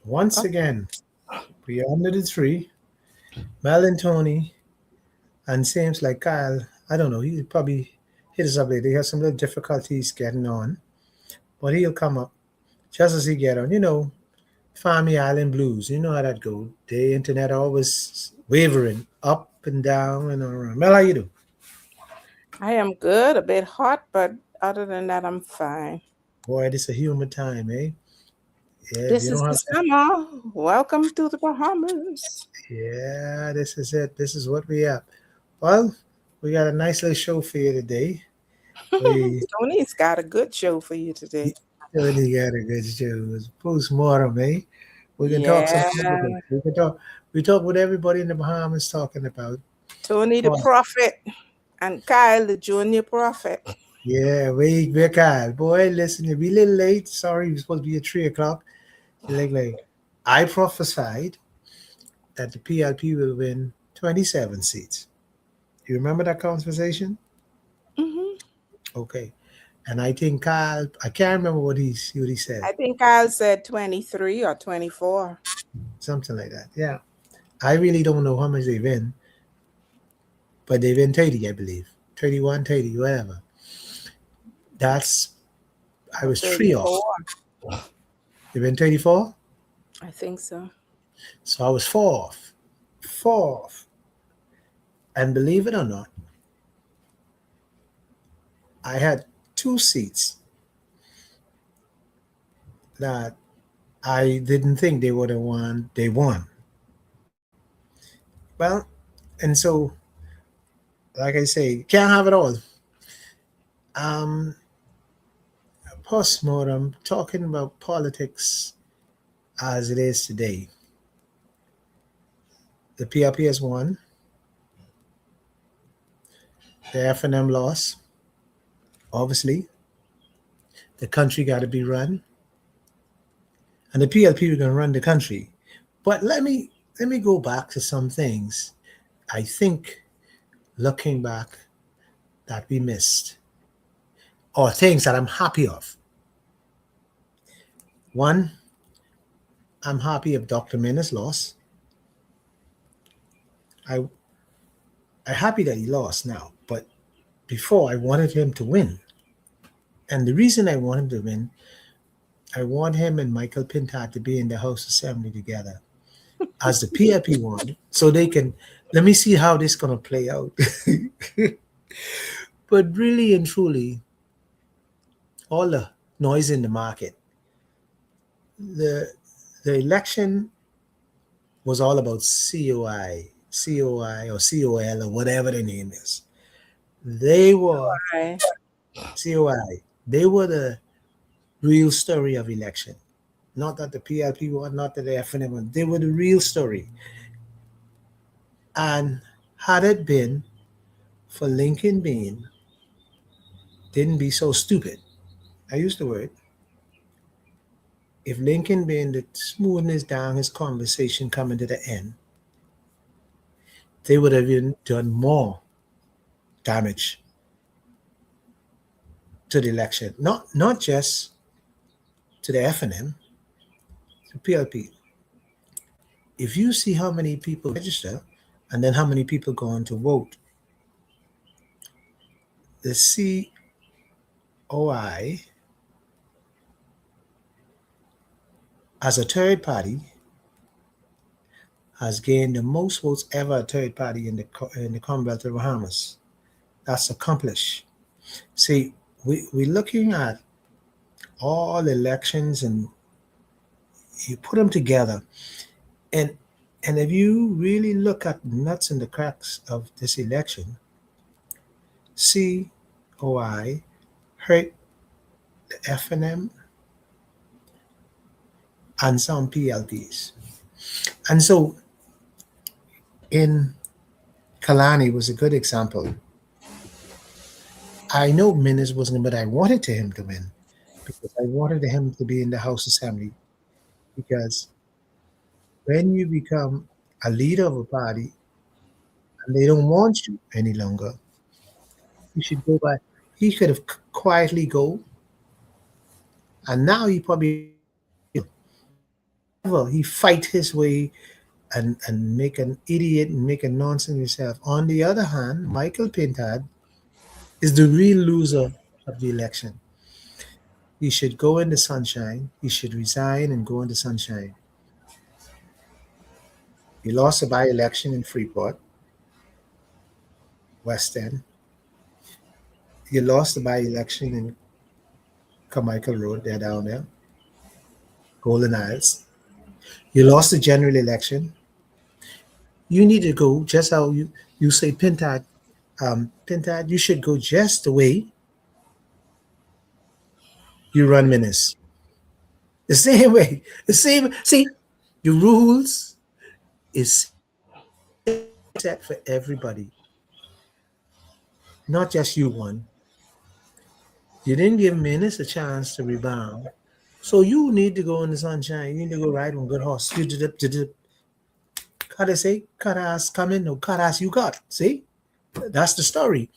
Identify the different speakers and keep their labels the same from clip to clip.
Speaker 1: Once
Speaker 2: Oh,
Speaker 1: again, we are under the tree. Mel and Tony, and seems like Kyle, I don't know, he probably hit us up later. He has some little difficulties getting on, but he'll come up just as he get on. Family Island Blues, you know how that go. The internet always wavering up and down and around. Mel, how you do?
Speaker 2: I am good, a bit hot, but other than that, I'm fine.
Speaker 1: Boy, this a humid time, eh? Yeah, if
Speaker 2: This
Speaker 1: you
Speaker 2: is
Speaker 1: don't
Speaker 2: the
Speaker 1: have,
Speaker 2: summer. Welcome to the Bahamas.
Speaker 1: yeah, this is it. This is what we have. Well, we got a nice little show for you today. We
Speaker 2: Tony's got a good show for you today.
Speaker 1: really got a good show. It's post-mortem, eh? We can talk some
Speaker 2: Yeah,
Speaker 1: politics. We talk what everybody in the Bahamas talking about.
Speaker 2: Tony the
Speaker 1: Oh,
Speaker 2: prophet and Kyle the junior prophet.
Speaker 1: yeah, we Kyle. Boy, listen, you'll be a little late. Sorry, it was supposed to be at 3 o'clock. Like, I prophesied that the PLP will win 27 seats. You remember that conversation?
Speaker 2: Hmm.
Speaker 1: Okay. And I think Kyle, I can't remember what he said.
Speaker 2: I think Kyle said 23 or 24.
Speaker 1: Something like that. Yeah. I really don't know how much they win, but they win 30, I believe. 31, 30, whatever. That's I
Speaker 2: Or
Speaker 1: was three off.
Speaker 2: 34.
Speaker 1: They win 34,
Speaker 2: I think so.
Speaker 1: so I was four off. Four off. And believe it or not, I had two seats that I didn't think they would have won. They won. Well, and so, like I say, can't have it all. Um, Postmortem, talking about politics as it is today. The PRP has won. The F&M lost. Obviously, the country got to be run, and the PLP were going to run the country. But let me go back to some things. I think looking back that we missed, or things that I'm happy of. One, I'm happy of Dr. Minna's loss. I I'm happy that he lost now, but before I wanted him to win. And the reason I want him to win, I want him and Michael Pintat to be in the House Assembly together as the PIP one, so they can let me see how this gonna play out. But really and truly, all the noise in the market, the the election was all about COI or COL or whatever the name is. They were
Speaker 2: Right.
Speaker 1: COI. They were the real story of election. Not that the PLP won, not that the FNM won. They were the real story. And had it been for Lincoln Bean, didn't be so stupid. I use the word. If Lincoln Bean did smoothness down his conversation coming to the end, they would have even done more damage to the election. Not just to the FNM, to PLP. If you see how many people register and then how many people go on to vote, the COI as a third party has gained the most votes ever a third party in the Commonwealth of Bahamas. That's accomplished. See, we're looking at all elections and you put them together, and and if you really look at the nuts and the cracks of this election, COI hurt the FNM and some PLPs. And so in Kalani was a good example. I know Minis wasn't, but I wanted to him to win because I wanted him to be in the House Assembly. Because when you become a leader of a party and they don't want you any longer, you should go back. He could have quietly go, and now he probably He fight his way and make an idiot and make a nonsense of himself. On the other hand, Michael Pintard is the real loser of the election. He should go in the sunshine. He should resign and go in the sunshine. He lost a by-election in Freeport, West End. He lost the by-election in Carmichael Road, they're down there, Golden Isles. You lost the general election. You need to go just how you say Pintard. Pintard, you should go just the way you run Minas. The same way. The same. See, the rules is set for everybody, not just you one. You didn't give Minas a chance to rebound. So you need to go in the sunshine. You need to go ride on good horse. How they say, cut ass coming, no cut ass you got. See? That's the story.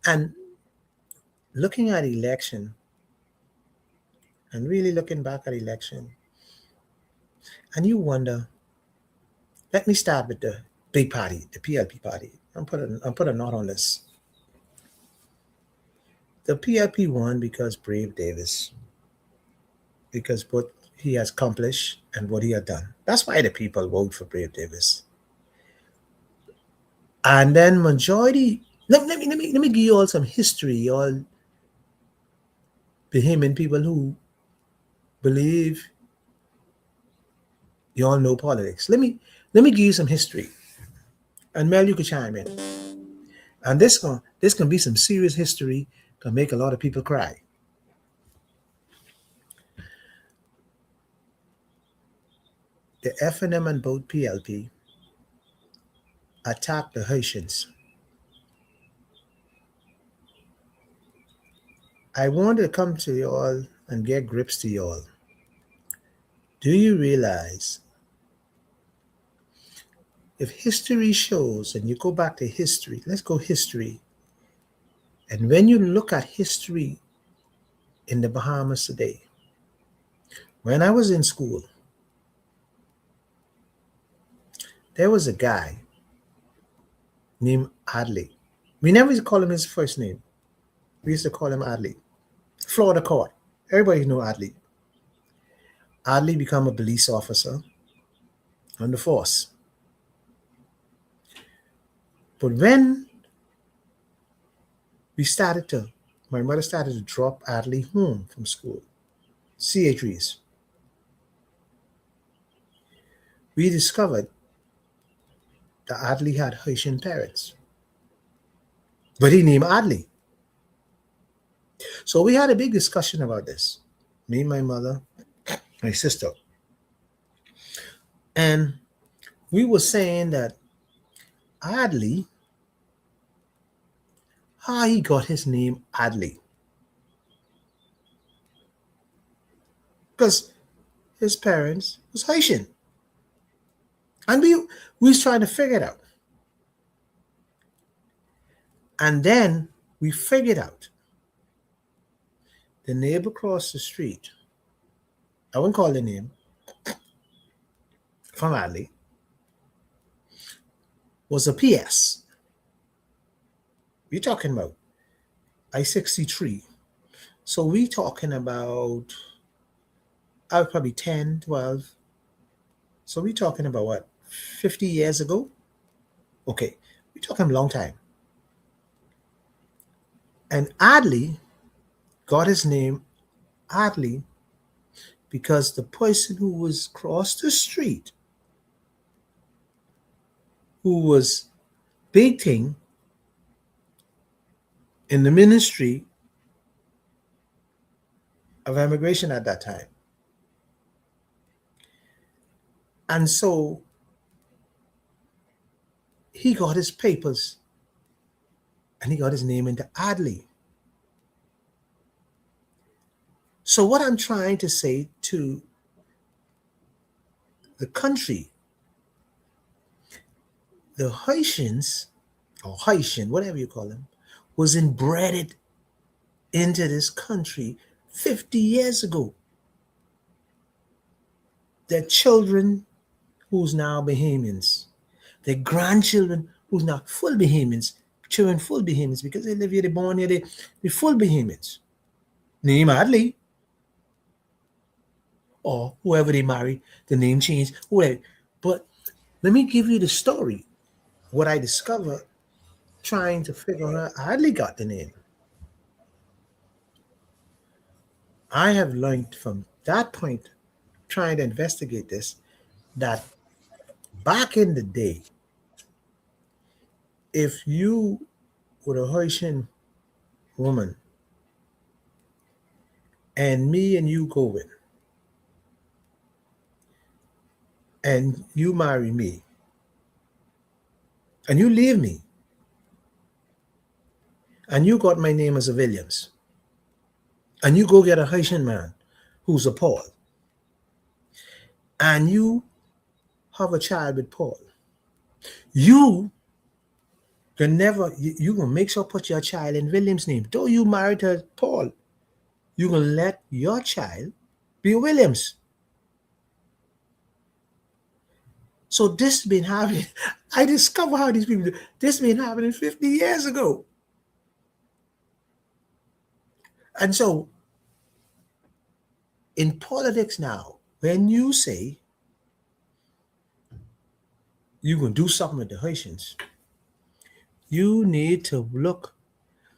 Speaker 1: And looking at election and really looking back at election, and you wonder, let me start with the big party, the PLP party. I'm put a note on this. The PLP won because Brave Davis, because what he has accomplished and what he has done. That's why the people vote for Brave Davis. And then majority. Let me give you all some history, all Bahamian people who believe you all know politics. Let me give you some history, and Mel, you could chime in. And this can be some serious history. Can make a lot of people cry. The FNM and both PLP attacked the Haitians. I want to come to you all and get grips to you all. Do you realize if history shows, and you go back to history, let's go history, and when you look at history in the Bahamas today, when I was in school, there was a guy named Adley. We never used to call him his first name. We used to call him Adley. Florida court. Everybody know Adley. Adley became a police officer on the force. But when my mother started to drop Adley home from school, CH3s, we discovered that Adley had Haitian parents. But he named Adley. So we had a big discussion about this. Me, my mother, my sister. And we were saying that Adley, how he got his name Adley. Because his parents was Haitian. And we was trying to figure it out. And then we figured out the neighbor across the street, I won't call the name, from Adley, was a PS. We're talking about I-63. So we talking about, I was probably 10, 12. So we talking about what, 50 years ago? Okay, we're talking a long time. And Adley got his name Adley because the person who was across the street, who was big thing in the ministry of immigration at that time. And so he got his papers and he got his name into Adley. So what I'm trying to say to the country, the Haitians, or Haitian, whatever you call them, was inbred into this country 50 years ago. their children who's now Bahamians, their grandchildren who's now full Bahamians, children full Bahamians because they live here, they're born here, they're full Bahamians. Name Adley or whoever they marry, the name changed, whatever. But let me give you the story. What I discovered trying to figure out how Adley got the name. I have learned from that point, trying to investigate this, that back in the day, if you were a Haitian woman and me and you go in and you marry me and you leave me and you got my name as a Williams and you go get a Haitian man who's a Paul and you have a child with Paul, you can never, you gonna make sure put your child in Williams' name. Though you married to Paul, you gonna let your child be Williams. So this been happening. I discovered how these people do. This been happening 50 years ago. And so in politics now, when you say you're going to do something with the Haitians, you need to look.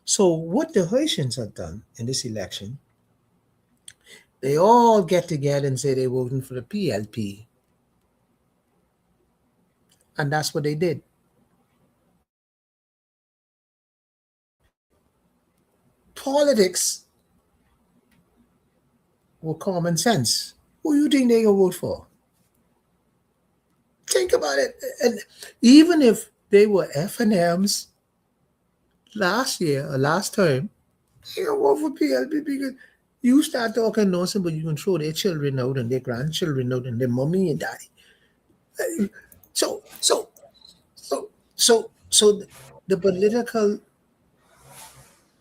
Speaker 1: So what the Haitians have done in this election, they all get together and say they're voting for the PLP. And that's what they did. Politics were common sense. Who you think they gonna vote for? Think about it. And even if they were F&Ms last year or last term, they gonna vote for PLP because you start talking nonsense, but you can throw their children out and their grandchildren out and their mommy and daddy. So, so, so the political,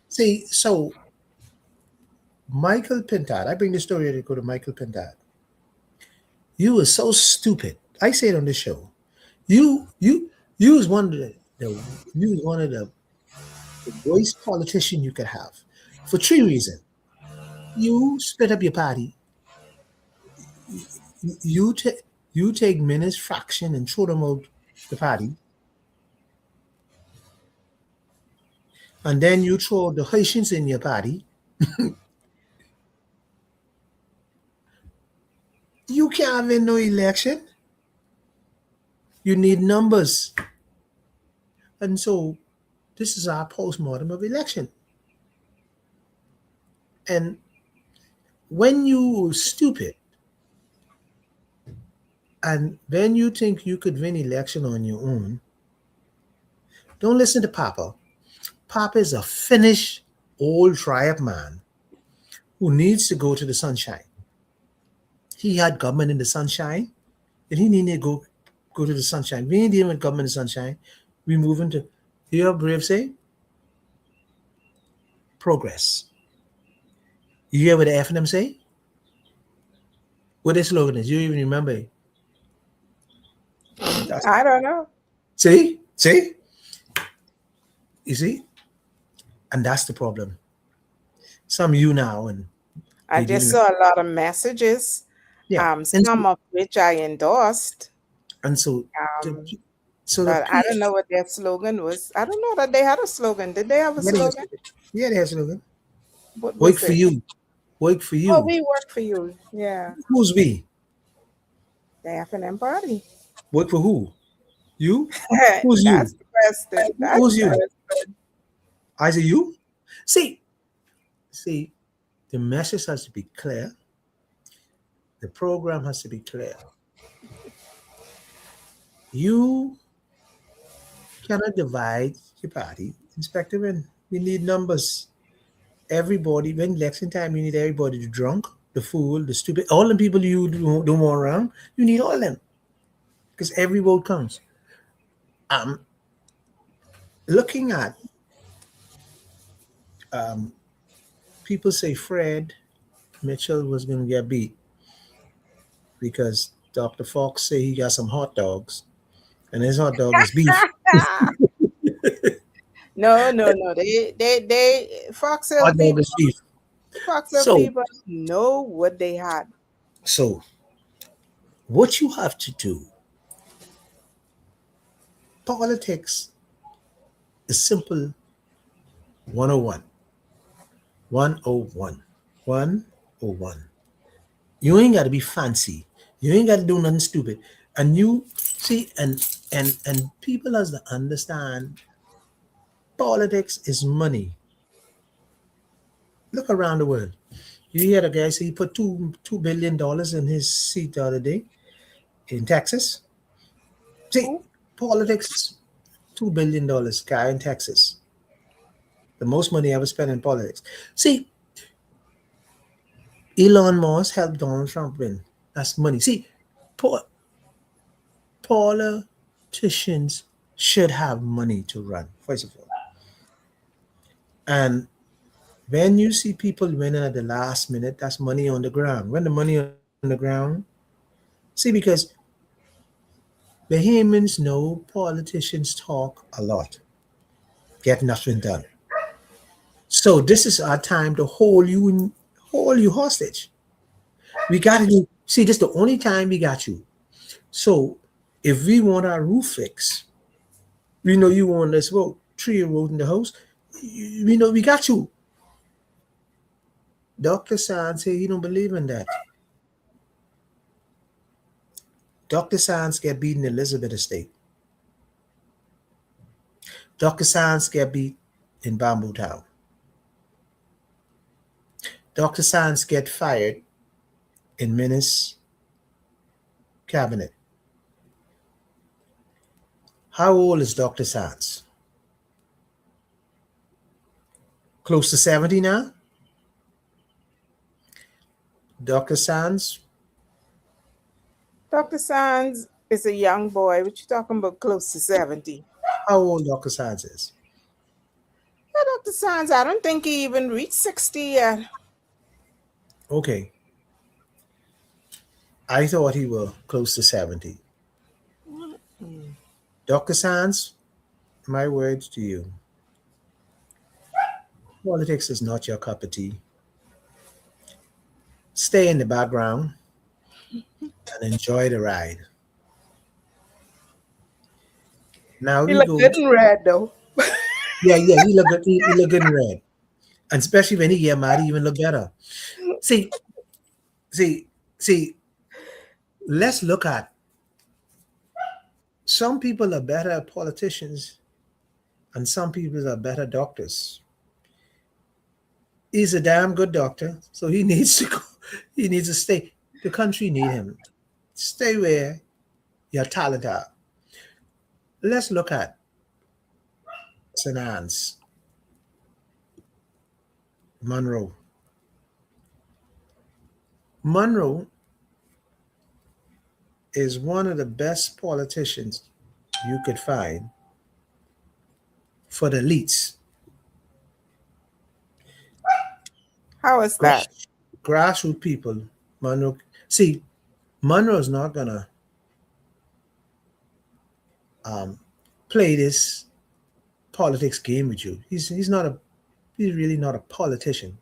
Speaker 1: see, so Michael Pintard, I bring the story to go to Michael Pintard. You were so stupid. I say it on the show. You was one of you was one of the worst politician you could have for three reasons. You split up your party. You take you take Minutes fraction and throw them out the party, and then you throw the Haitians in your party. You can't win no election. You need numbers, and so this is our postmortem of election. And when you stupid and when you think you could win election on your own, don't listen to Papa. Papa is a finished old tribe man who needs to go to the sunshine. He had government in the sunshine, and he needed to go to the sunshine. We ain't dealing with government in the sunshine. We moving to hear Brave say progress. You hear what the F and them say? What their slogan is? You even remember it? That's,
Speaker 2: I don't know.
Speaker 1: see, you see, and that's the problem. Some you now and
Speaker 2: I
Speaker 1: they
Speaker 2: just
Speaker 1: dealing with
Speaker 2: saw a lot of messages,
Speaker 1: yeah,
Speaker 2: some of which I endorsed.
Speaker 1: and so the
Speaker 2: Um,
Speaker 1: so the
Speaker 2: but I
Speaker 1: P
Speaker 2: don't know what their slogan was. I don't know that they had a slogan. Did they have a
Speaker 1: yeah they have
Speaker 2: slogan?
Speaker 1: slogan. Yeah they have slogan.
Speaker 2: What
Speaker 1: Work
Speaker 2: was
Speaker 1: for
Speaker 2: it?
Speaker 1: you, work for
Speaker 2: Oh,
Speaker 1: you.
Speaker 2: we work for you. Yeah,
Speaker 1: Who's we?
Speaker 2: the F&M party.
Speaker 1: Work for who? You? Who's you?
Speaker 2: That's the question. That's
Speaker 1: Who's
Speaker 2: the
Speaker 1: you?
Speaker 2: question.
Speaker 1: I say you. See, see, the message has to be clear. The program has to be clear. You cannot divide your party. Inspector, when we need numbers. Everybody, when election time, you need everybody the drunk, the fool, the stupid, all the people you don't want around. You need all of them because every vote counts. Um, looking at people say Fred Mitchell was going to get beat. because Dr. Fox say he got some hot dogs, and his hot dog is beef.
Speaker 2: No, no, no. They Foxhill
Speaker 1: Hot dog
Speaker 2: people,
Speaker 1: is beef.
Speaker 2: Foxhill
Speaker 1: So,
Speaker 2: people know what they had.
Speaker 1: so what you have to do, politics is simple 101. 101. 101. You ain't got to be fancy. You ain't got to do nothing stupid. And you see, and people has to understand politics is money. Look around the world. You hear the guy say he put $2 billion in his seat the other day in Texas. See,
Speaker 2: Who?
Speaker 1: politics, $2 billion guy in Texas. The most money ever spent in politics. See, Elon Musk helped Donald Trump win. That's money. See, po- politicians should have money to run, first of all. And when you see people winning at the last minute, that's money on the ground. When the money on the ground, see, because Bahamians know politicians talk a lot, get nothing done. So this is our time to hold you hostage. We got to do. See, this is the only time we got you. So if we want our roof fixed, we know you want this vote. 3 year old in the house. We know we got you. Dr. San say he don't believe in that. Dr. Sands get beat in Elizabeth Estate. Dr. Sands get beat in Bamboo Town. Dr. Sands get fired in Menace Cabinet. How old is Dr. Sands? Close to 70 now? Dr. Sands,
Speaker 2: Dr. Sands is a young boy. What you talking about? Close to 70.
Speaker 1: how old Dr. Sands is?
Speaker 2: Yeah, Dr. Sands, I don't think he even reached 60 yet.
Speaker 1: Okay, I thought he was close to 70.
Speaker 2: Mm.
Speaker 1: Dr. Sands, my words to you. Politics is not your cup of tea. Stay in the background and enjoy the ride. Now
Speaker 2: He
Speaker 1: we
Speaker 2: look
Speaker 1: go.
Speaker 2: good in red, though.
Speaker 1: Yeah, yeah, he look good. He look good in red, and especially when he get mad, he even look better. See, see, see. Let's look at some people are better politicians, and some people are better doctors. He's a damn good doctor, so he needs to go. He needs to stay. The country need him. Stay where your talent are. Let's look at St. Anne's, Monroe. Monroe is one of the best politicians you could find for the elites.
Speaker 2: How is that?
Speaker 1: Grass, grassroots people. Monroe. See, Monroe's not gonna um, play this politics game with you. He's not a he's really not a politician.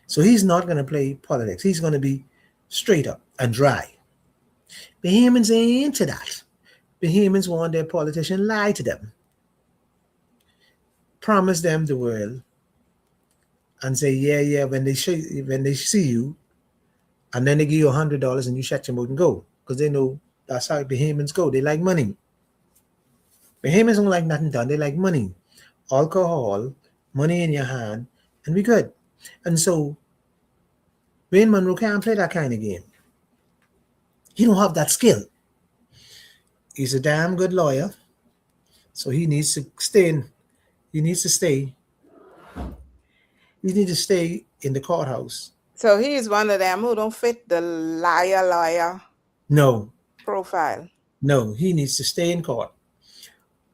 Speaker 1: So he's not gonna play politics. He's gonna be straight up and dry. Bahamians ain't into that. Bahamians want their politician lie to them, promise them the world, and say, yeah, yeah, when they see you, and then they give you $100 and you shut your mouth and go. Because they know that's how Bahamians go. They like money. Bahamians don't like nothing done. They like money. Alcohol, money in your hand, and we good. And so Wayne Monroe can't play that kind of game. He don't have that skill. He's a damn good lawyer, so he needs to stay in. He needs to stay. He needs to stay in the courthouse.
Speaker 2: So he's one of them who don't fit the liar
Speaker 1: No,
Speaker 2: profile.
Speaker 1: no, he needs to stay in court.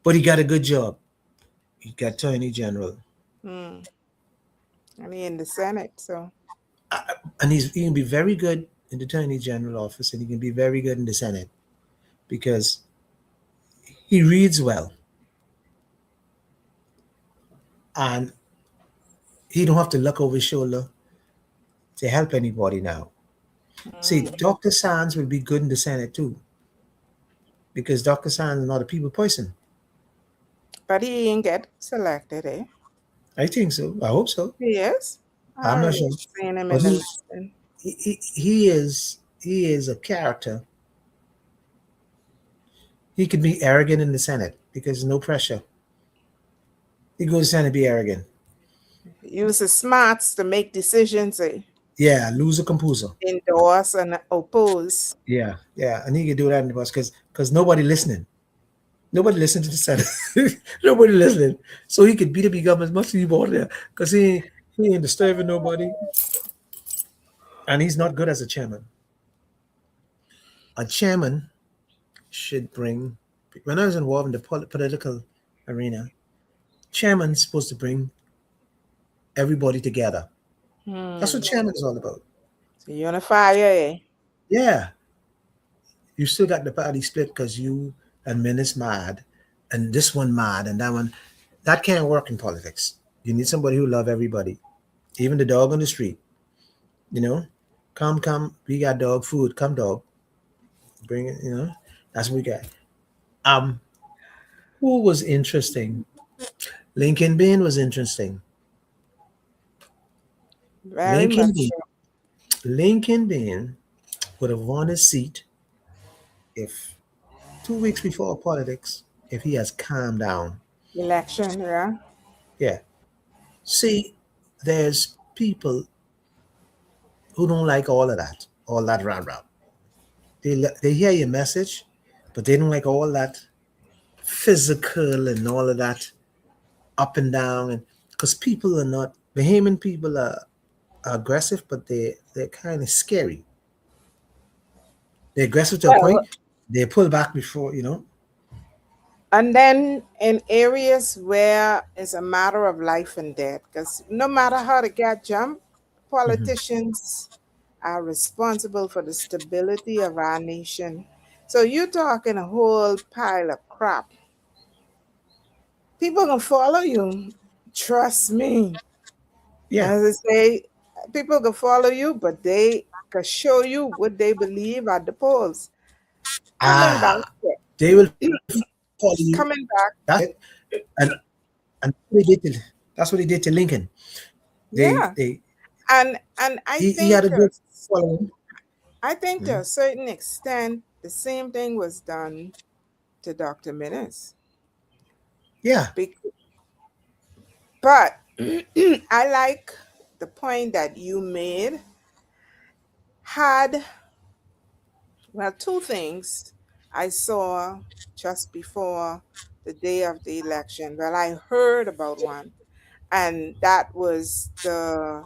Speaker 1: But he got a good job. He got attorney general,
Speaker 2: Hmm. And he in the Senate, so
Speaker 1: and he can be very good in the Attorney General office, and he can be very good in the Senate because he reads well and he don't have to look over his shoulder to help anybody now. See,
Speaker 2: Mm.
Speaker 1: Dr. Sands will be good in the Senate too because Dr. Sands is not a people person.
Speaker 2: But he ain't get selected, eh?
Speaker 1: I think so. I hope so.
Speaker 2: He is.
Speaker 1: I'm
Speaker 2: I
Speaker 1: not
Speaker 2: remember
Speaker 1: sure,
Speaker 2: seeing him
Speaker 1: but
Speaker 2: in the listing.
Speaker 1: he is a character. He could be arrogant in the Senate because no pressure. He goes to the Senate be arrogant.
Speaker 2: Use his smarts to make decisions, eh?
Speaker 1: Yeah, loser composer.
Speaker 2: Endorse and oppose.
Speaker 1: Yeah, yeah, and he could do that in the bus because nobody listening. Nobody listened to the Senate. Nobody listening. So he could beat up the government as much as he want there because he ain't disturbing nobody, and he's not good as a chairman. A chairman should bring. When I was involved in the political arena, chairman's supposed to bring everybody together. That's what
Speaker 2: Hmm.
Speaker 1: chairman is all about.
Speaker 2: So unifier, eh?
Speaker 1: Yeah, you still got the party split because you and Menace mad, and this one mad, and that one. That can't work in politics. You need somebody who love everybody, even the dog on the street. You know, come, come, we got dog food. Come, dog, bring it. You know, that's what we got. Um, who was interesting? Lincoln Bean was interesting.
Speaker 2: Very much
Speaker 1: Lincoln Bean.
Speaker 2: so.
Speaker 1: Lincoln Bean would have won his seat if 2 weeks before politics, if he has calmed down.
Speaker 2: Election, yeah.
Speaker 1: Yeah. See, there's people who don't like all that rah rah. They hear your message, but they don't like all that physical and all of that up and down. And because people are not Bahamian people are aggressive, but they're kind of scary. They're aggressive to a point.
Speaker 2: Well,
Speaker 1: They pull back before
Speaker 2: and then in areas where it's a matter of life and death, because no matter how the cat jump,
Speaker 1: Mhm.
Speaker 2: politicians are responsible for the stability of our nation. So you're talking a whole pile of crap. People can follow you. Trust me.
Speaker 1: Yeah.
Speaker 2: As I say, people can follow you, but they can show you what they believe at the polls. Coming back,
Speaker 1: Ah, they will follow you.
Speaker 2: coming
Speaker 1: That's
Speaker 2: back,
Speaker 1: it. And that's what they did to Lincoln.
Speaker 2: yeah.
Speaker 1: They
Speaker 2: And I
Speaker 1: he had
Speaker 2: think
Speaker 1: a good following.
Speaker 2: to
Speaker 1: Mhm.
Speaker 2: a certain extent, the same thing was done to Dr. Minnis.
Speaker 1: Yeah.
Speaker 2: But I like the point that you made. Had, well, two things I saw just before the day of the election. Well, I heard about one, and that was the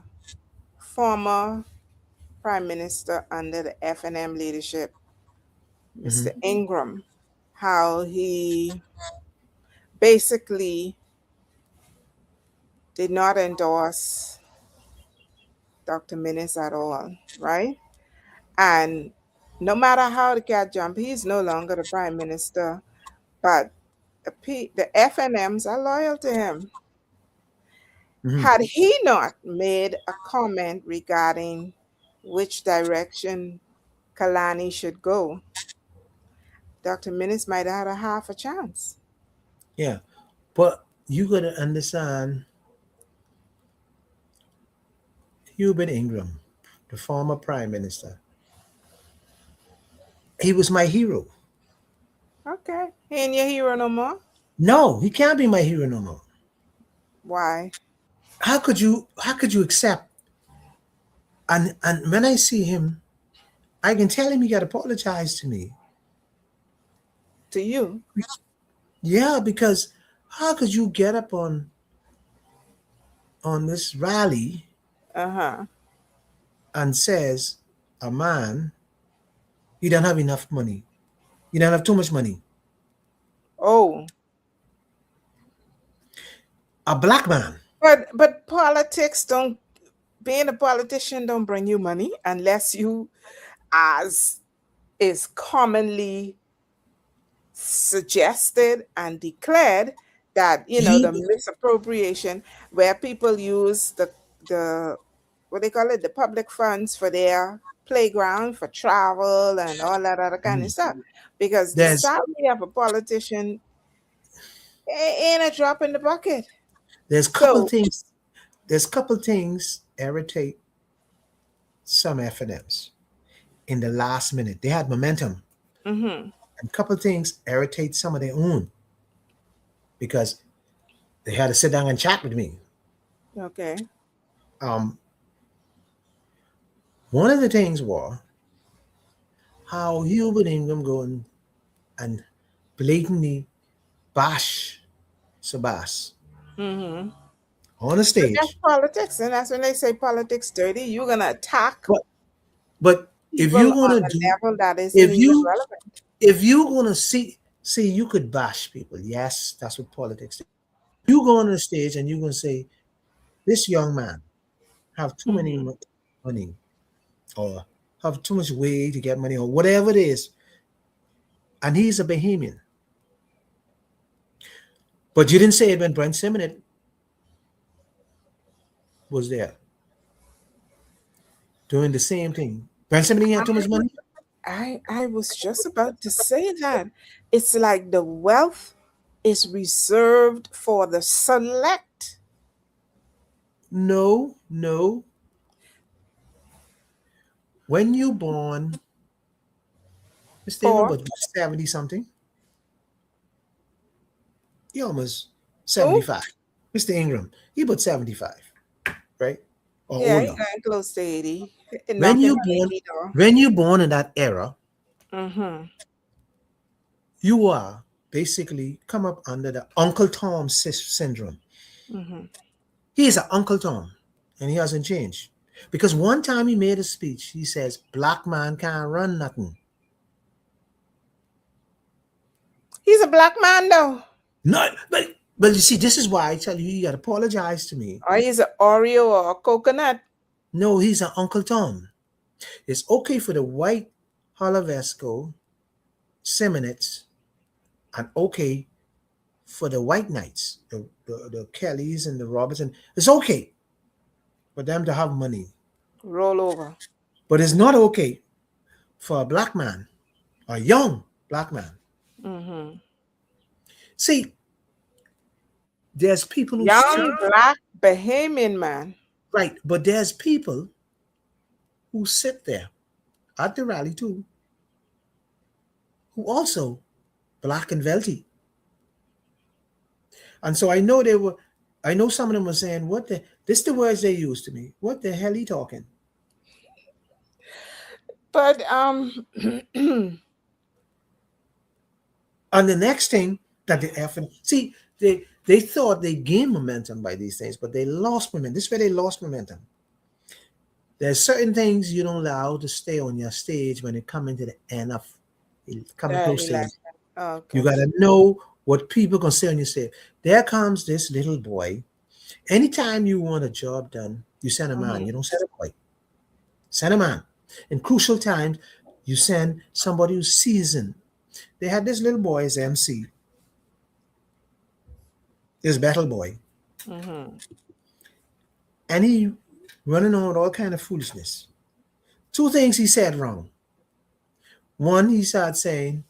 Speaker 2: former Prime Minister under the FNM leadership,
Speaker 1: Hmm.
Speaker 2: Mr. Ingram, how he basically did not endorse Dr. Minnis at all, right? And no matter how the cat jump, he's no longer the prime minister, but the FNMs are loyal to him.
Speaker 1: Hmm.
Speaker 2: Had he not made a comment regarding which direction Kalani should go, Dr. Minnis might have had a half a chance.
Speaker 1: Yeah. But you gotta understand Hubert Ingram, the former prime minister. He was my hero.
Speaker 2: Okay. He ain't your hero no more.
Speaker 1: No, he can't be my hero no more.
Speaker 2: Why?
Speaker 1: How could you accept and when I see him, I can tell him he gotta apologize to me.
Speaker 2: To you?
Speaker 1: Yeah, because how could you get up on this rally
Speaker 2: Uh-huh.
Speaker 1: and says a man, you don't have enough money. You don't have too much money.
Speaker 2: Oh.
Speaker 1: A black man.
Speaker 2: But politics don't being a politician don't bring you money unless you as is commonly suggested and declared, that the
Speaker 1: You
Speaker 2: misappropriation, where people use the what they call it, the public funds for their playground, for travel and all that other kind of stuff, because the
Speaker 1: there's
Speaker 2: salary of a politician ain't a drop in the bucket.
Speaker 1: there's couple
Speaker 2: So,
Speaker 1: things there's couple things irritate some F&Ms in the last minute. They had momentum,
Speaker 2: mhm,
Speaker 1: and couple things irritate some of their own because they had to sit down and chat with me.
Speaker 2: okay,
Speaker 1: Um, One of the things was how Hubert Ingram going and blatantly bash Sabas
Speaker 2: mhm.
Speaker 1: on a
Speaker 2: But that's
Speaker 1: stage.
Speaker 2: politics, and that's when they say politics dirty. You're gonna attack
Speaker 1: But but if
Speaker 2: people
Speaker 1: you're
Speaker 2: on
Speaker 1: gonna
Speaker 2: a
Speaker 1: do
Speaker 2: level that isn't
Speaker 1: if
Speaker 2: even
Speaker 1: you
Speaker 2: relevant.
Speaker 1: if you're gonna see you could bash people. Yes, that's what politics is. You go on the stage and you're gonna say this young man have too many
Speaker 2: Mhm.
Speaker 1: money or have too much way to get money or whatever it is, and he's a Bahamian. But you didn't say it when Brent Simonet was there doing the same thing. Brent Simonet had too much money.
Speaker 2: I was just about to say that. It's like the wealth is reserved for the select.
Speaker 1: No, no. When you born, Mr. Ingram
Speaker 2: For
Speaker 1: was 70 something. He almost
Speaker 2: who?
Speaker 1: 75. Mr. Ingram, he was 75, right? Or
Speaker 2: Yeah, he
Speaker 1: older.
Speaker 2: got close to 80.
Speaker 1: When
Speaker 2: Knocking
Speaker 1: you
Speaker 2: on
Speaker 1: born
Speaker 2: 80 though.
Speaker 1: when you born in that era,
Speaker 2: Mm-hmm.
Speaker 1: you are basically come up under the Uncle Tom syndrome.
Speaker 2: Mm-hmm.
Speaker 1: He is an Uncle Tom, and he hasn't changed. Because one time he made a speech, he says, "Black man can't run nothing."
Speaker 2: He's a black man though.
Speaker 1: Not, but you see, this is why I tell you, you got to apologize to me.
Speaker 2: Or he's an Oreo or a coconut.
Speaker 1: No, he's an Uncle Tom. It's okay for the white Holavesco, Simonets, and okay for the white knights, the Kellys and the Robertson. It's okay for them to have money,
Speaker 2: Roll over.
Speaker 1: but it's not okay for a black man, a young black man.
Speaker 2: Mm-hmm.
Speaker 1: See, there's people who sit
Speaker 2: Young black Bahamian man.
Speaker 1: right, but there's people who sit there at the rally too, who also black and velty. And so I know some of them were saying, what the, this the words they used to me. What the hell he talking?
Speaker 2: But
Speaker 1: And the next thing that the F and see, they thought they gained momentum by these things, but they lost momentum. This is where they lost momentum. There's certain things you don't allow to stay on your stage when it coming to the end of coming
Speaker 2: the
Speaker 1: close to it.
Speaker 2: election.
Speaker 1: You
Speaker 2: Okay.
Speaker 1: gotta know what people gonna say on your stage. There comes this little boy. Anytime you want a job done, you send a man.
Speaker 2: Mm-hmm.
Speaker 1: You don't send a boy. Send a man. In crucial times, you send somebody who's seasoned. They had this little boy as MC, this battle boy,
Speaker 2: Mm-hmm.
Speaker 1: and he running on with all kind of foolishness. Two things he said wrong. One, he started saying,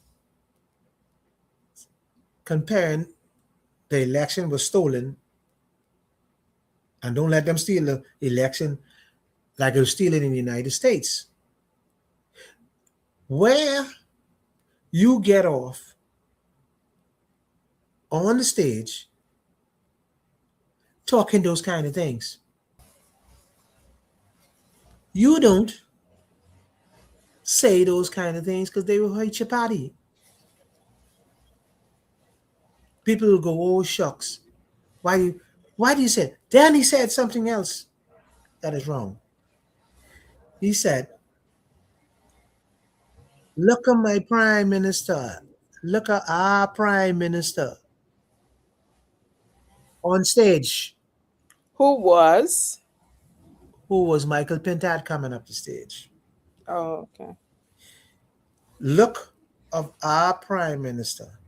Speaker 1: comparing the election was stolen and don't let them steal the election like it was stealing in the United States. Where you get off on the stage talking those kind of things, you don't say those kind of things because they will hurt your party. People will go, oh shucks, why you why do you say it? Then he said something else that is wrong. He said, look at my prime minister. Look at our prime minister on stage.
Speaker 2: Who was?
Speaker 1: Who was Michael Pintad coming up the stage?
Speaker 2: Oh, okay.
Speaker 1: Look of our prime minister.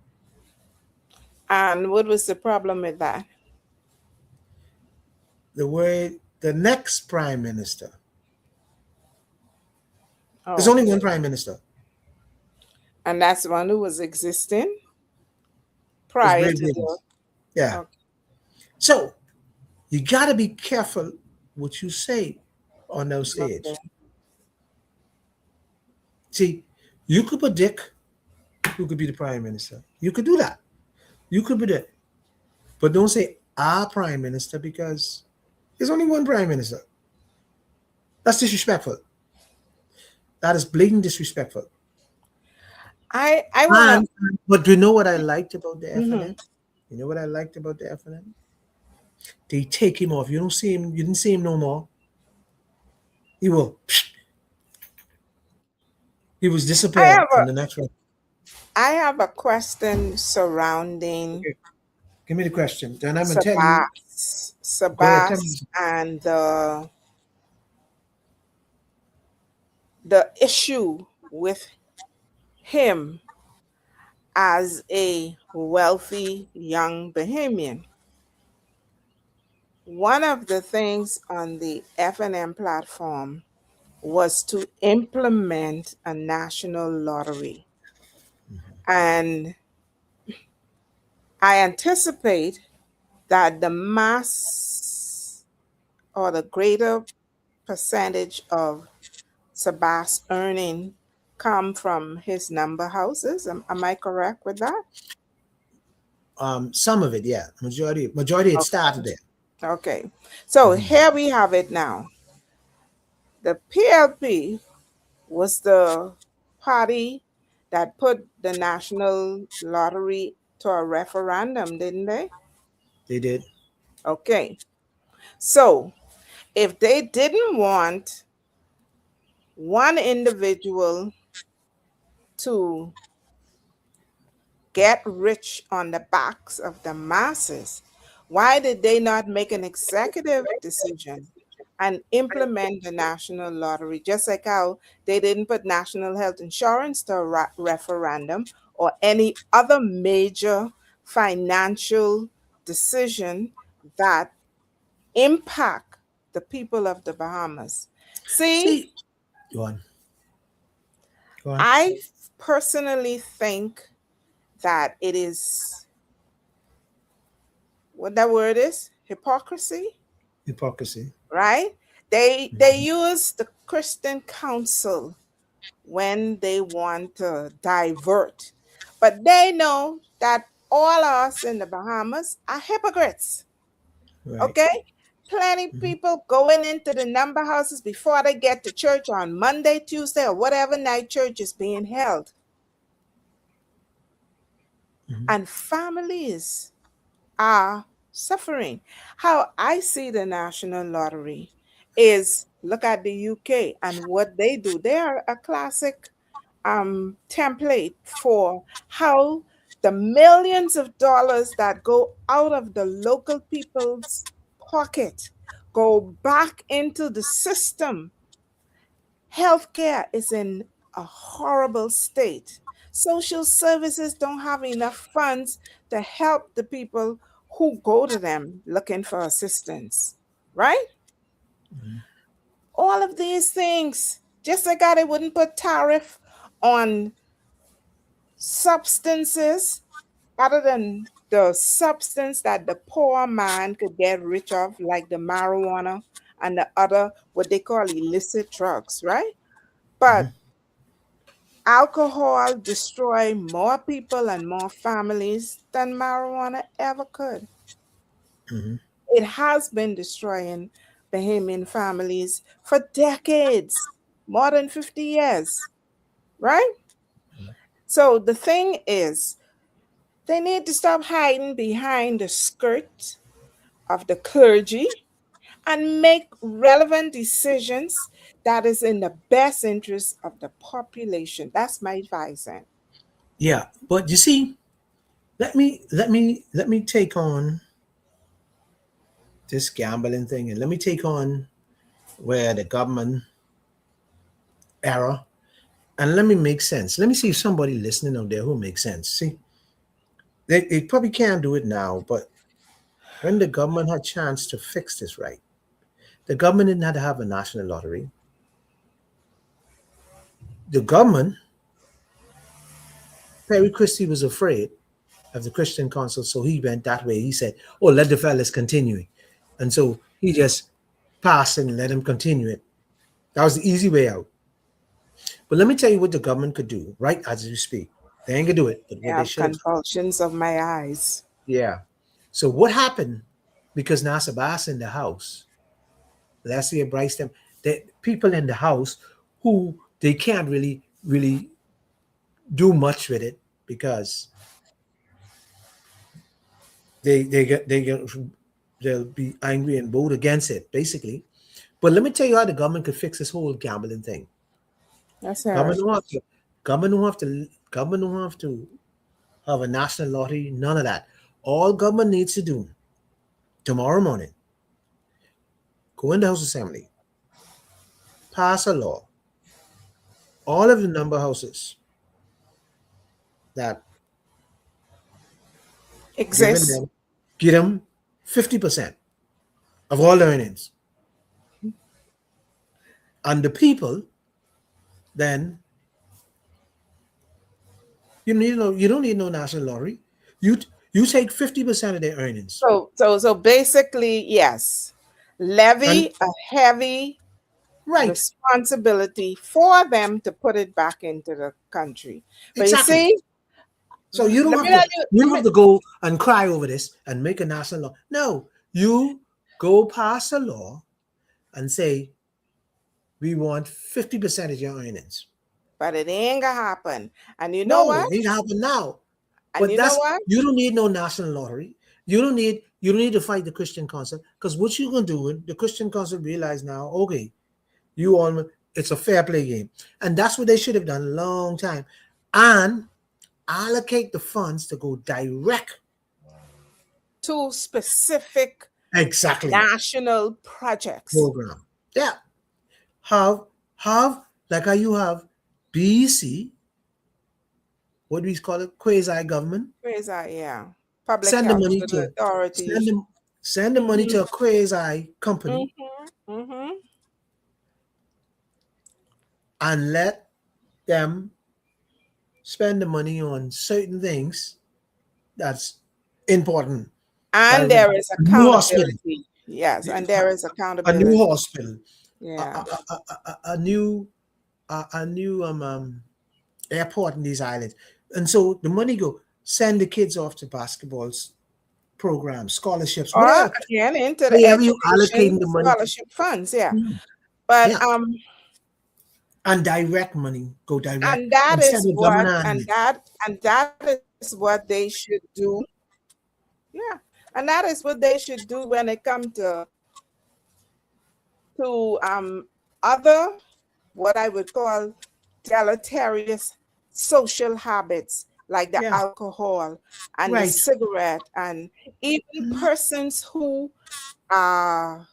Speaker 2: And what was the problem with that?
Speaker 1: The way the next prime minister. There's
Speaker 2: Oh,
Speaker 1: only one prime minister.
Speaker 2: and that's the one who was existing
Speaker 1: It's
Speaker 2: prior
Speaker 1: Brave
Speaker 2: to
Speaker 1: Davis.
Speaker 2: the.
Speaker 1: Yeah.
Speaker 2: Okay.
Speaker 1: So you got to be careful what you say on those
Speaker 2: Okay.
Speaker 1: stage. See, you could predict who could be the prime minister. You could do that. You could predict, but don't say our prime minister because there's only one prime minister. That's disrespectful. That is blatant disrespectful.
Speaker 2: I wanna.
Speaker 1: And but you know what I liked about the
Speaker 2: Mhm.
Speaker 1: FNM? You know what I liked about the FNM? They take him off. You don't see him. You didn't see him no more. He will. He was
Speaker 2: I
Speaker 1: disappeared
Speaker 2: have
Speaker 1: on
Speaker 2: a
Speaker 1: the next one.
Speaker 2: I have a question surrounding
Speaker 1: Okay, give me the question. Then I'm gonna tell you. Go ahead. Tell me.
Speaker 2: Sabas and the issue with him as a wealthy young Bahamian. One of the things on the FNM platform was to implement a national lottery. And I anticipate that the mass or the greater percentage of Sabas earning come from his number houses. Am I correct with that?
Speaker 1: Some of it, yeah. Majority, it
Speaker 2: Okay.
Speaker 1: started there.
Speaker 2: Okay. So
Speaker 1: Mhm.
Speaker 2: here we have it now. The PLP was the party that put the national lottery to a referendum, didn't they?
Speaker 1: They did.
Speaker 2: Okay. So if they didn't want one individual to get rich on the backs of the masses, why did they not make an executive decision and implement the national lottery? Just like how they didn't put national health insurance to a referendum or any other major financial decision that impact the people of the Bahamas. See,
Speaker 1: See, go on, go on.
Speaker 2: I personally think that it is what that word is hypocrisy,
Speaker 1: Hypocrisy.
Speaker 2: right? They use the Christian council when they want to divert, but they know that all us in the Bahamas are hypocrites.
Speaker 1: Right.
Speaker 2: Okay, plenty
Speaker 1: Hmm.
Speaker 2: people going into the number houses before they get to church on Monday, Tuesday, or whatever night church is being held,
Speaker 1: Hmm.
Speaker 2: and families are suffering. How I see the national lottery is look at the UK and what they do. They are a classic template for how the millions of dollars that go out of the local people's pocket go back into the system. Healthcare is in a horrible state. Social services don't have enough funds to help the people who go to them looking for assistance, right? All of these things, just like how they wouldn't put tariff on substances other than the substance that the poor man could get rich of, like the marijuana and the other what they call illicit drugs, right? But
Speaker 1: Hmm.
Speaker 2: alcohol destroy more people and more families than marijuana ever could.
Speaker 1: Hmm.
Speaker 2: It has been destroying Bahamian families for decades, more than 50 years, right? So the thing is, they need to stop hiding behind the skirt of the clergy and make relevant decisions that is in the best interest of the population. That's my advice.
Speaker 1: Yeah, but you see, let me take on this gambling thing, and let me take on where the government error. And let me make sense. Let me see if somebody listening out there who makes sense. See, they probably can't do it now, but when the government had chance to fix this right, the government didn't have to have a national lottery. The government, Perry Christie was afraid of the Christian Council, so he went that way. He said, "Oh, let the fellas continue it," and so he just passed and let him continue it. That was the easy way out. But let me tell you what the government could do right as you speak. They ain't gonna do it, but
Speaker 2: I
Speaker 1: what they
Speaker 2: have
Speaker 1: should have.
Speaker 2: convulsions of my eyes.
Speaker 1: Yeah. So what happened? Because Nasa Bass in the house, last year Bryce them, the people in the house who they can't really do much with it because they get they'll be angry and vote against it basically. But let me tell you how the government could fix this whole gambling thing.
Speaker 2: That's
Speaker 1: Government
Speaker 2: her.
Speaker 1: don't have to. Government don't have to. Government don't have to have a national lottery. None of that. All government needs to do tomorrow morning, go in the House Assembly, pass a law. All of the number houses that given
Speaker 2: Exists.
Speaker 1: them, give them 50% of all the earnings, and the people then you don't need no national lottery. You you take 50% of their earnings,
Speaker 2: So basically, yes,
Speaker 1: and
Speaker 2: levy a heavy
Speaker 1: right,
Speaker 2: responsibility for them to put it back into the country. But you
Speaker 1: exactly.
Speaker 2: see,
Speaker 1: So you don't
Speaker 2: let me
Speaker 1: have to
Speaker 2: tell you,
Speaker 1: you
Speaker 2: let
Speaker 1: don't
Speaker 2: me
Speaker 1: have to go and cry over this and make a national law. No, you go pass a law and say we want 50% of your earnings.
Speaker 2: but it ain't gonna happen. And you know
Speaker 1: No,
Speaker 2: what?
Speaker 1: it ain't happen now.
Speaker 2: And
Speaker 1: But
Speaker 2: you know
Speaker 1: that's
Speaker 2: what?
Speaker 1: you don't need no national lottery. You don't need to fight the Christian Council because what you're gonna do, the Christian Council realize now, okay, you all it's a fair play game, and that's what they should have done a long time, and allocate the funds to go direct.
Speaker 2: Two specific
Speaker 1: Exactly.
Speaker 2: national projects.
Speaker 1: Program. Yeah. Have like how you have BC, what do we call it? Quasi government.
Speaker 2: Where's that? Yeah. Public
Speaker 1: Send the
Speaker 2: health
Speaker 1: money to
Speaker 2: authorities.
Speaker 1: send the money
Speaker 2: Mm-hmm.
Speaker 1: to a quasi company
Speaker 2: Mm-hmm. Mm-hmm.
Speaker 1: and let them spend the money on certain things that's important. That
Speaker 2: And
Speaker 1: is
Speaker 2: there is
Speaker 1: a new hospital,
Speaker 2: accountability. Yes, and there is
Speaker 1: a new
Speaker 2: accountability.
Speaker 1: hospital, a,
Speaker 2: Yeah.
Speaker 1: a, a new a new airport in these islands, and so the money go send the kids off to basketballs programs, scholarships,
Speaker 2: Or
Speaker 1: whatever,
Speaker 2: again into the
Speaker 1: wherever you
Speaker 2: education
Speaker 1: allocating the money to.
Speaker 2: scholarship funds. Yeah.
Speaker 1: Mhm.
Speaker 2: But
Speaker 1: Yeah, and direct money go direct
Speaker 2: and that
Speaker 1: instead
Speaker 2: is
Speaker 1: of
Speaker 2: what
Speaker 1: government
Speaker 2: and
Speaker 1: handling it.
Speaker 2: that is what they should do. Yeah. And that is what they should do when it comes to other what I would call deleterious social habits like the
Speaker 1: Yeah,
Speaker 2: alcohol and the
Speaker 1: right.
Speaker 2: cigarette, and even
Speaker 1: Mhm.
Speaker 2: persons who are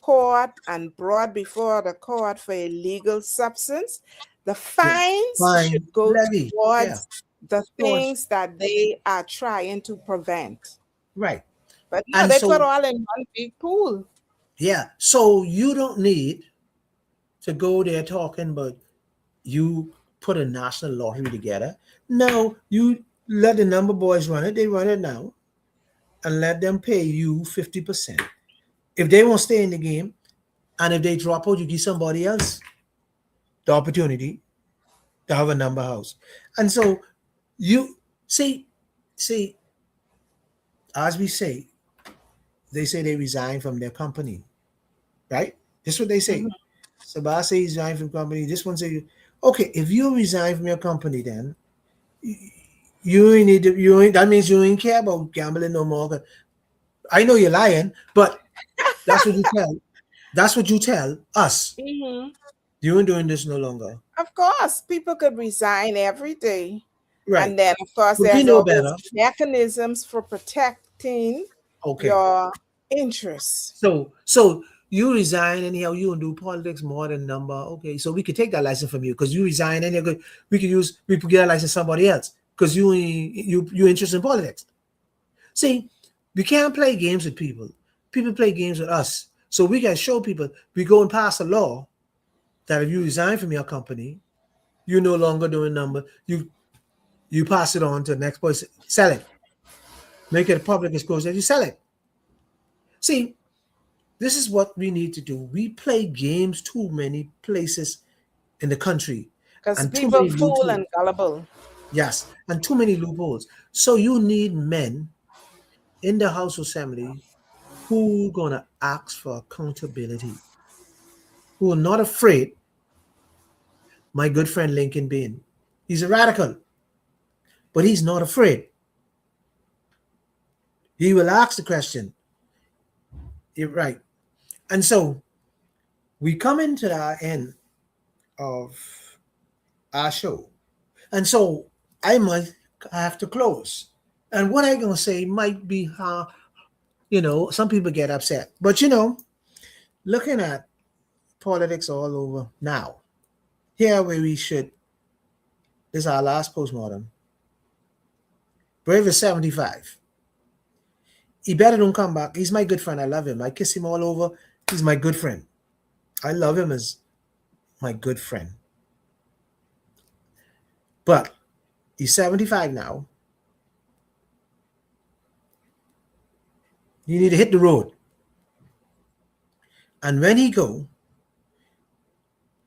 Speaker 2: caught and brought before the court for illegal substance, the
Speaker 1: Yeah,
Speaker 2: fines should
Speaker 1: fine,
Speaker 2: go
Speaker 1: levy. Yeah,
Speaker 2: towards the
Speaker 1: towards
Speaker 2: things that they are trying to prevent.
Speaker 1: right.
Speaker 2: But no,
Speaker 1: And
Speaker 2: they put
Speaker 1: so
Speaker 2: all in one big pool.
Speaker 1: yeah, so you don't need to go there talking, but you put a national lottery together. No, you let the number boys run it. They run it now, and let them pay you 50%. If they won't stay in the game, and if they drop out, you give somebody else the opportunity to have a number house. And so you see, see, as we say, they say they resign from their company, right? This is what they say.
Speaker 2: Mhm.
Speaker 1: Sabah say he's resign from company. This one say, okay, if you resign from your company, then you ain't need to, you ain't, that means you ain't care about gambling no more. I know you're lying, but that's what you tell. That's what you tell us.
Speaker 2: Mhm.
Speaker 1: You ain't doing this no longer.
Speaker 2: Of course, people could resign every day.
Speaker 1: Right.
Speaker 2: And then, of course,
Speaker 1: But we
Speaker 2: there's
Speaker 1: know
Speaker 2: always
Speaker 1: better.
Speaker 2: mechanisms for protecting
Speaker 1: Okay.
Speaker 2: your interests.
Speaker 1: So You resign anyhow, you don't do politics more than number. Okay, so we could take that license from you because you resign and we could get a license somebody else because you interested in politics. See, we can't play games with people. People play games with us. So we can show people we go and pass a law that if you resign from your company, you're no longer doing number. You pass it on to the next person, sell it, make it a public exposure, you sell it. See, this is what we need to do. We play games too many places in the country
Speaker 2: Because
Speaker 1: and too
Speaker 2: people
Speaker 1: many
Speaker 2: fool
Speaker 1: loopholes.
Speaker 2: and gullible.
Speaker 1: Yes, and too many loopholes. So you need men in the House Assembly who gonna ask for accountability, who are not afraid. My good friend Lincoln Bain, he's a radical, but he's not afraid. He will ask the question. You're right. And so we come into the end of our show. And so I might have to close. And what I'm going to say might be how, some people get upset. But, looking at politics all over now, here where we should, this is our last postmortem. Brave is 75. He better don't come back. He's my good friend. I love him. I kiss him all over. He's my good friend. I love him as my good friend. But he's 75 now. You need to hit the road. And when he go,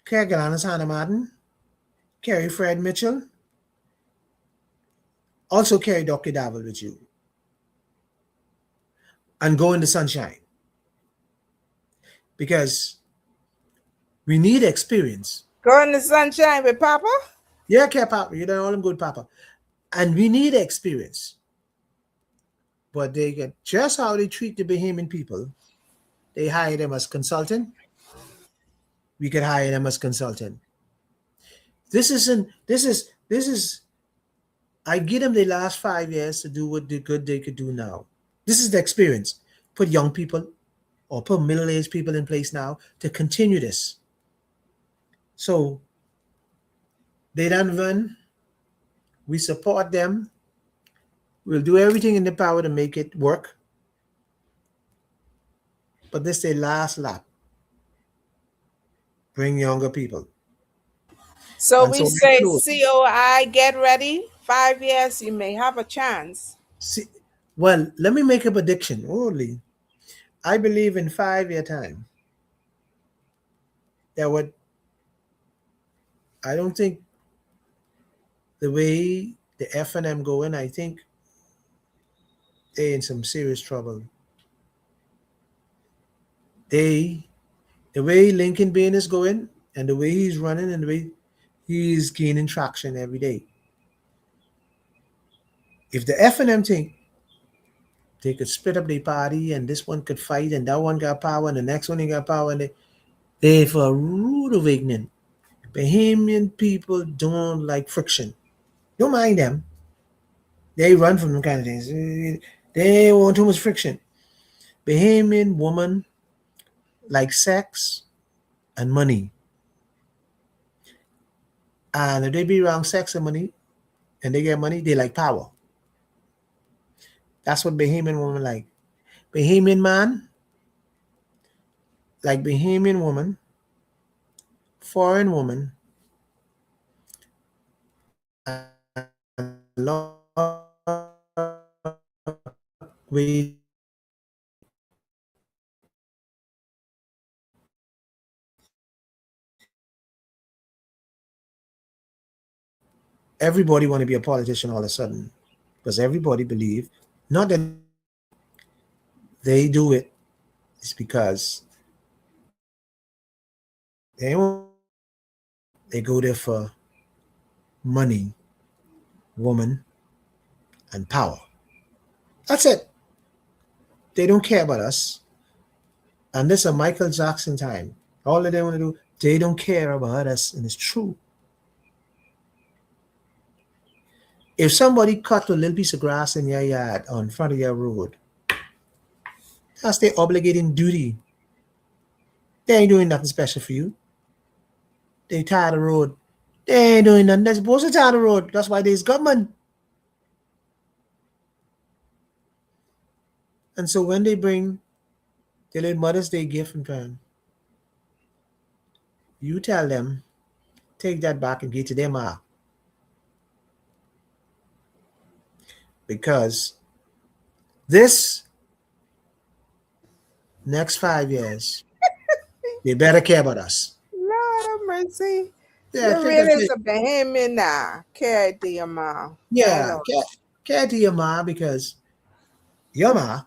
Speaker 1: carry Galanis Hannah Martin, carry Fred Mitchell, also carry Dr. Davel with you. And go in the sunshine. Because we need experience.
Speaker 2: Go in the sunshine with Papa?
Speaker 1: Yeah, care Papa. You know all them good Papa. And we need experience. But they get just how they treat the Bahamian people. They hire them as consultant. We could hire them as consultant. This is I give them the last 5 years to do what the good they could do now. This is the experience. Put young people or put middle-aged people in place now to continue this. So they done run. We support them. We'll do everything in the power to make it work. But this is the last lap. Bring younger people.
Speaker 2: So
Speaker 1: And
Speaker 2: we
Speaker 1: so I
Speaker 2: say,
Speaker 1: close.
Speaker 2: COI, get ready. 5 years, you may have a chance.
Speaker 1: See, well, let me make a prediction. Only I believe in 5 year time. That would I don't think the way the F&M going, I think they're in some serious trouble. They the way Lincoln Bain is going and the way he's running and the way he's gaining traction every day. If the F&M think they could split up the party and this one could fight and that one got power and the next one ain't got power and they for a rude awakening. Bahamian people don't like friction. Don't mind them. They run from them kind of things. They want too much friction. Bahamian woman like sex and money. And if they be around sex and money and they get money, they like power. That's what Bahamian woman like. Bahamian man like Bahamian woman, foreign woman, and everybody want to be a politician all of a sudden because everybody believe not that they do it, it's because they go there for money, woman, and power. That's it. They don't care about us. And this is a Michael Jackson time. All that they want to do, they don't care about us, and it's true. If somebody cut a little piece of grass in your yard on front of your road, that's their obligating duty. They ain't doing nothing special for you. They tired of the road. They ain't doing nothing. They're supposed to tie the road. That's why there's government. And so when they bring their little Mother's Day gift from time, you tell them, take that back and get to them out. Because this next 5 years, they better care about us.
Speaker 2: Lord have mercy.
Speaker 1: Yeah,
Speaker 2: You
Speaker 1: take that.
Speaker 2: really is a Bahamian now. Carry to your mom. My
Speaker 1: Yeah,
Speaker 2: Lord.
Speaker 1: care to your ma because your ma,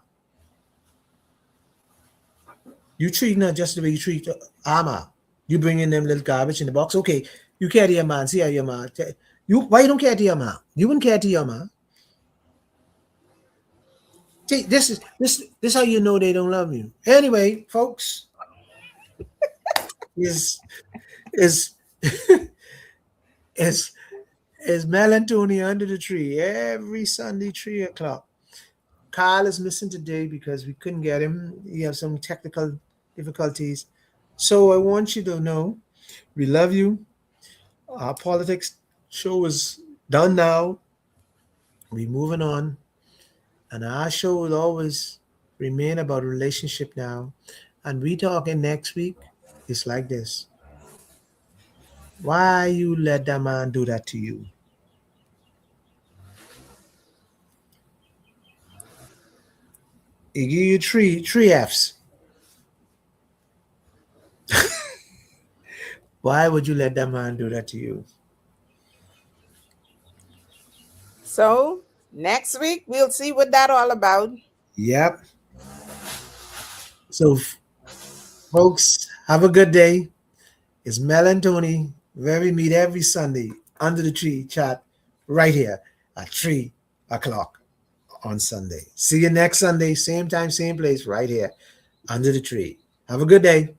Speaker 1: you treat her just the way you treat our ma. You bring in them little garbage in the box. Okay, you care to your ma and see how your ma. You why you don't care to your ma? You wouldn't care to your ma. See, this how you know they don't love you. Anyway, folks, is is is is Mel and Tony under the tree every Sunday 3 o'clock. Kyle is missing today because we couldn't get him. He has some technical difficulties. So I want you to know we love you. Our politics show is done now. We're moving on. And our show will always remain about relationship now. And we talking next week. It's like this. Why you let that man do that to you? He give you three F's. Why would you let that man do that to you?
Speaker 2: So next week we'll see what that all about.
Speaker 1: Yep. So folks, have a good day. It's Mel and Tony, where we meet every Sunday under the tree chat right here at 3 o'clock on Sunday. See you next Sunday, same time, same place, right here under the tree. Have a good day.